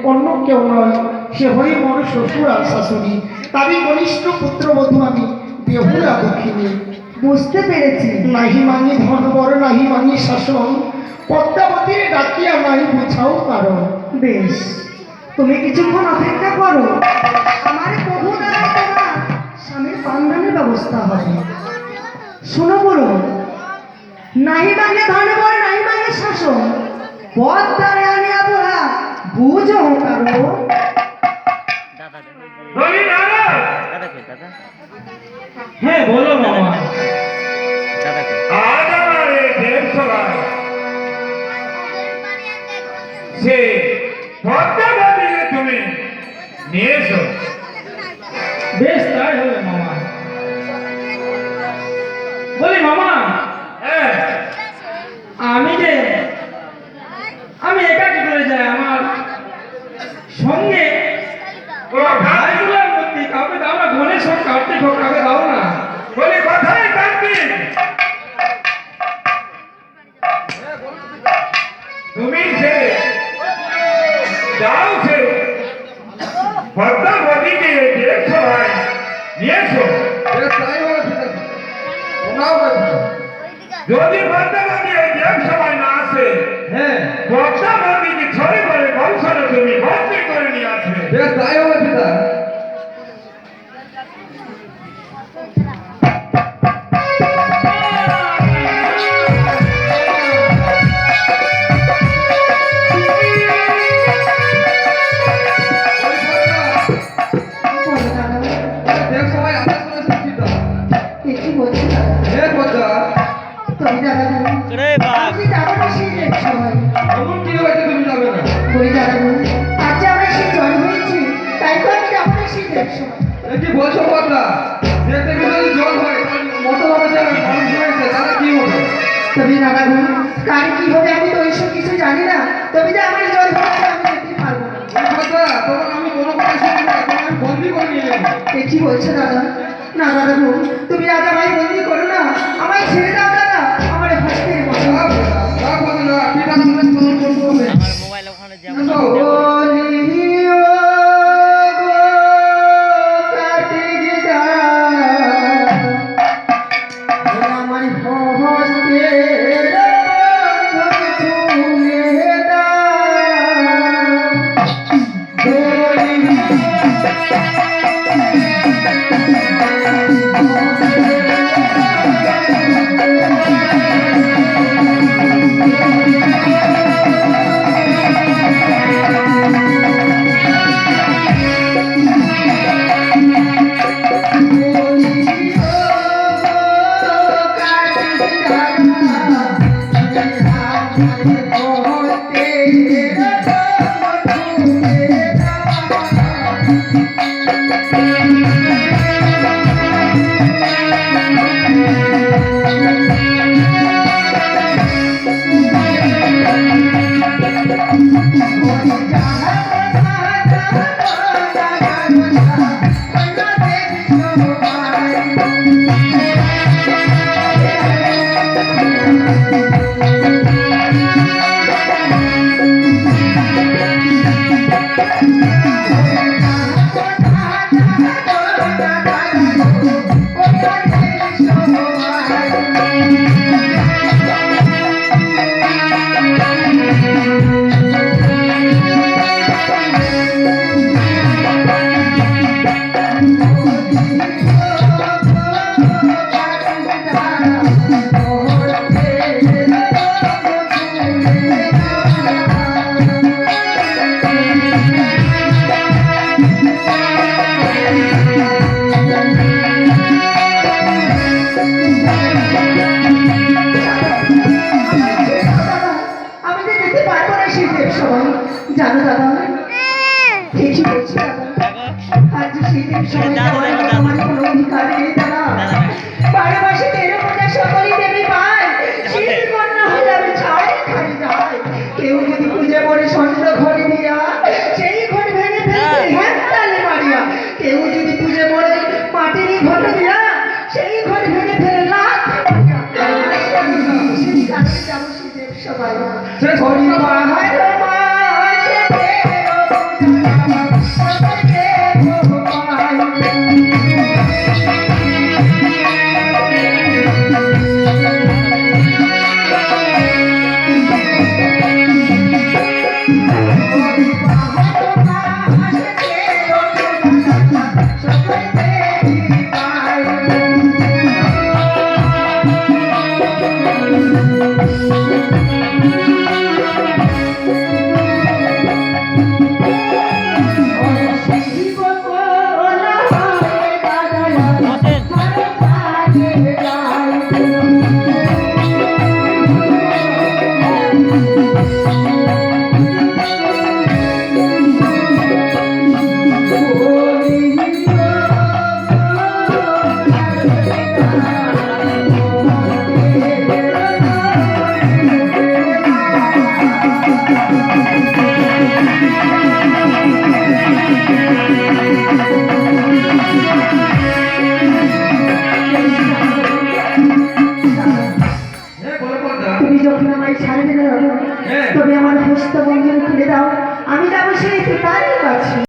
অন্য কেউ নয়, সে হই মোর শ্বশুর আর শাশুড়ি, তারই কনিষ্ঠ পুত্রবধূ আমি বেহুলা দক্ষিণী। বুঝতে পেরেছি। নাহি মানি ধনবর, নাহি মানি শাসন, পদ্মাবতীর ডাকিয়া নাই বুঝাও কারণ। বেশ, তুমি কিছুক্ষণ অপেক্ষা করো, আমার প্রভু দ্বারা তোমার স্বামীর পান্ডানের ব্যবস্থা হবে। শোনো বলো, নাহি মানে ধনবর, নাহি মানে শাসন, পদ দ্বারা আনিয়া বলা বুঝো কারো। হ্যাঁ বলো মামা। আজ আমার এই দেবসভায় সে পদ্মাবতীকে তুমি নিয়ে এসো। বেশ তাই হবে মামা। বলি মামা, হ্যাঁ আমি একা কি করে যাই? আমার সঙ্গে ও ভাই ভাইগুলোর মধ্যে কাউকে দাও না, ঘনের সব কাটতে কাউকে দাও না। বলি কোথায় কাটবি? তুমি সে যাও সে পদ্মাবতীকে দেবসভায় নিয়ে এসো। যদি পদ্মাবতী এই দেবসভায় না আসে, হ্যাঁ পদ্মাবতীকে ছড়ে করে কৌশলে তুমি বন্দি করে নিয়ে আসবে। তাই হবে পিতা। তবে দাদা কার কি হবে আমি তো ওইসব কিছু জানি না। তবে যে আমার জল হচ্ছে আমি যেতে পারবো না। আমি কোনো কথা শুনবো না, তোমাকে বন্দি করে নিয়ে যাবো। এ কি বলছো দাদা? না দাদা তুমি রাজা ভাই বন্দি করো না, আমায় ছেড়ে দাও দাদা, আমার হস্তের বলো। মোবাইল ওখানে যেমন আজ শীতের সময় যাওয়ার মতো আমার কোনো অধিকার নেই দাদা। বারো মাসে 13 পূজা সকলই দেবী পায়, শীত কন্যা হলে আমি ছাই খাই যাই। কেউ যদি পুজো করে স্বর্ণ ঘরে দিয়া, সেই ঘর ভেঙে ফেলছে হ্যাঁ তালে মারিয়া। কেউ যদি পুজো করে মাটিরই ঘর দিয়া, সেই ঘর ভেঙে ফেলে লাথি মারিয়া। সেই কাছে যাবো শীতের সবাই হরি পাহাড় মাসে তেরো পূজা সকলকে ভোগ পাই। তুমি যখন আমায় ছাড়বে না, তবে আমার হস্ত বন্ধন খুলে দাও, আমি যাবো সেই পিতার কাছে।